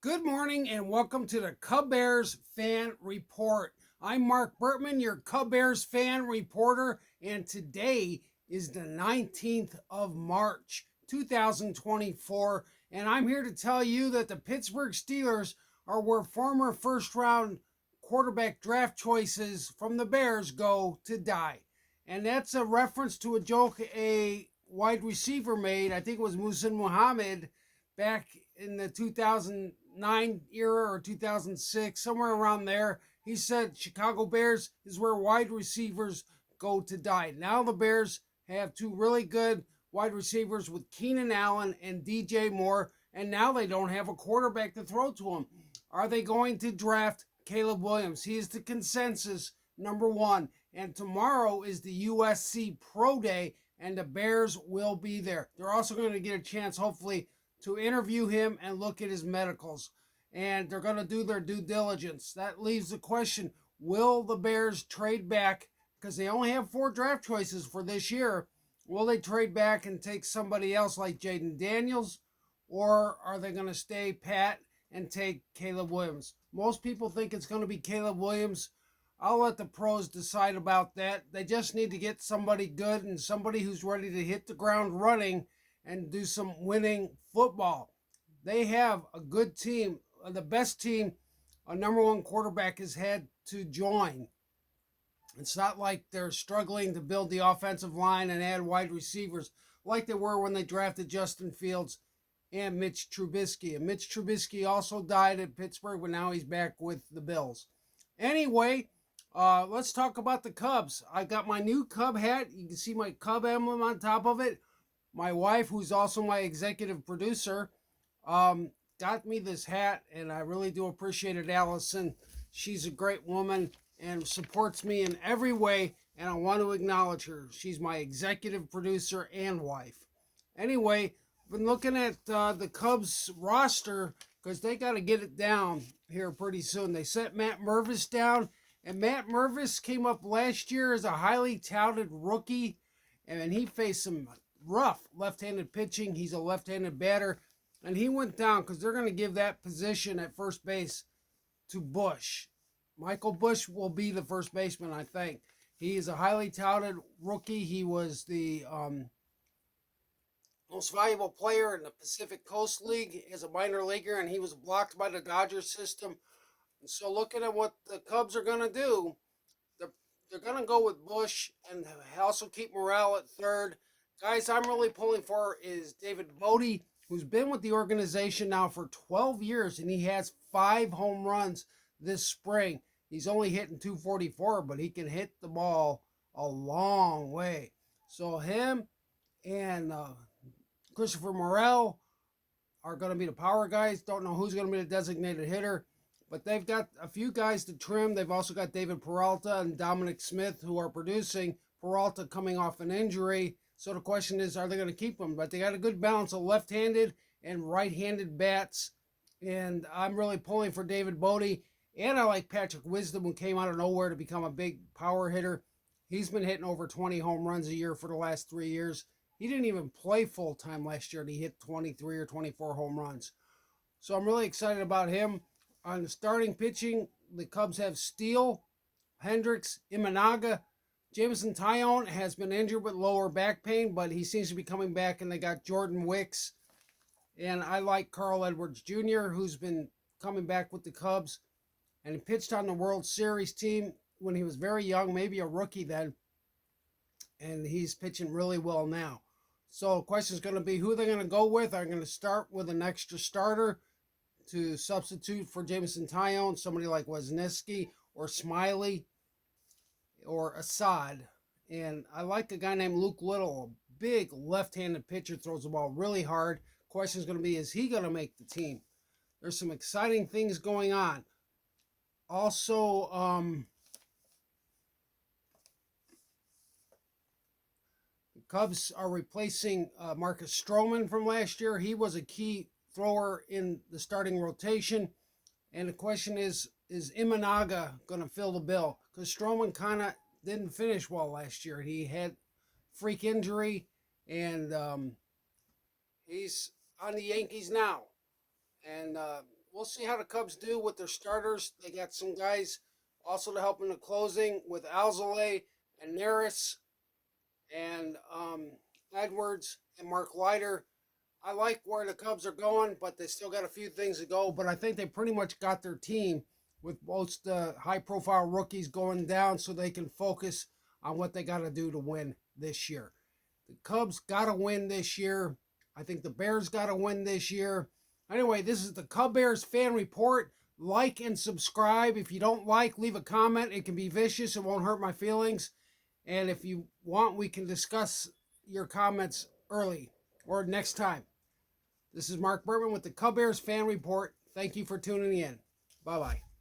Good morning and welcome to the Cubbears Fan Report. I'm Mark Bertman, your Cubbears fan reporter, and today is the 19th of March, 2024, and I'm here to tell you that the Pittsburgh Steelers are where former first-round quarterback draft choices from the Bears go to die. And that's a reference to a joke a wide receiver made, I think it was Muhsin Muhammad, back in the 2009 era or 2006, somewhere around there. He said Chicago Bears is where wide receivers go to die. Now the Bears have two really good wide receivers with Keenan Allen and DJ Moore, and now they don't have a quarterback to throw to them. Are they going to draft Caleb Williams? He is the consensus number one. And tomorrow is the USC Pro Day, and the Bears will be there. They're also going to get a chance, hopefully, to interview him and look at his medicals. And they're going to do their due diligence. That leaves the question, will the Bears trade back? Because they only have 4 draft choices for this year. Will they trade back and take somebody else like Jaden Daniels? Or are they going to stay pat and take Caleb Williams? Most people think it's going to be Caleb Williams. I'll let the pros decide about that. They just need to get somebody good and somebody who's ready to hit the ground running and do some winning football. They have a good team, the best team a number one quarterback has had to join. It's not like they're struggling to build the offensive line and add wide receivers like they were when they drafted Justin Fields and Mitch Trubisky. And Mitch Trubisky also died at Pittsburgh, but now he's back with the Bills. Anyway, let's talk about the Cubs. I got my new Cub hat. You can see my Cub emblem on top of it. My wife, who's also my executive producer, got me this hat, and I really do appreciate it, Allison. She's a great woman and supports me in every way, and I want to acknowledge her. She's my executive producer and wife. Anyway, been looking at the Cubs roster because they got to get it down here pretty soon. They sent Matt Mervis down, and Matt Mervis came up last year as a highly touted rookie, and he faced some rough left-handed pitching. He's a left-handed batter, and he went down because they're going to give that position at first base to Bush. Michael Bush will be the first baseman, I think. He is a highly touted rookie. He was the most valuable player in the Pacific Coast League as a minor leaguer, and he was blocked by the Dodgers system. And so looking at what the Cubs are going to do, they're going to go with Bush and also keep Morale at third. Guys I'm really pulling for is David Bodie, who's been with the organization now for 12 years, and he has 5 home runs this spring. He's only hitting .244, but he can hit the ball a long way. So him and Christopher Morel are going to be the power guys. Don't know who's going to be the designated hitter, but they've got a few guys to trim. They've also got David Peralta and Dominic Smith who are producing. Peralta coming off an injury. So the question is, are they going to keep him? But they got a good balance of left-handed and right-handed bats. And I'm really pulling for David Bodie. And I like Patrick Wisdom, who came out of nowhere to become a big power hitter. He's been hitting over 20 home runs a year for the last 3 years. He didn't even play full-time last year, and he hit 23 or 24 home runs. So I'm really excited about him. On the starting pitching, the Cubs have Steele, Hendricks, Imanaga. Jameson Taillon has been injured with lower back pain, but he seems to be coming back, and they got Jordan Wicks. And I like Carl Edwards Jr., who's been coming back with the Cubs. And he pitched on the World Series team when he was very young, maybe a rookie then. And he's pitching really well now. So the question is going to be who they're going to go with. Are they going to start with an extra starter to substitute for Jameson Taillon, somebody like Wesneski or Smiley or Assad? And I like a guy named Luke Little, a big left-handed pitcher, throws the ball really hard. Question is going to be, is he going to make the team? There's some exciting things going on. Also, the Cubs are replacing Marcus Stroman from last year. He was a key thrower in the starting rotation. And the question is Imanaga going to fill the bill? Because Stroman kind of didn't finish well last year. He had freak injury, and he's on the Yankees now. And we'll see how the Cubs do with their starters. They got some guys also to help in the closing with Alzolay and Neris and Edwards and Mark Leiter. I like where the Cubs are going, but they still got a few things to go. But I think they pretty much got their team with most high-profile rookies going down so they can focus on what they got to do to win this year. The Cubs got to win this year. I think the Bears got to win this year. Anyway, this is the Cubbears Fan Report. Like and subscribe. If you don't like, leave a comment. It can be vicious. It won't hurt my feelings. And if you want, we can discuss your comments early or next time. This is Mark Berman with the Cubbears Fan Report. Thank you for tuning in. Bye-bye.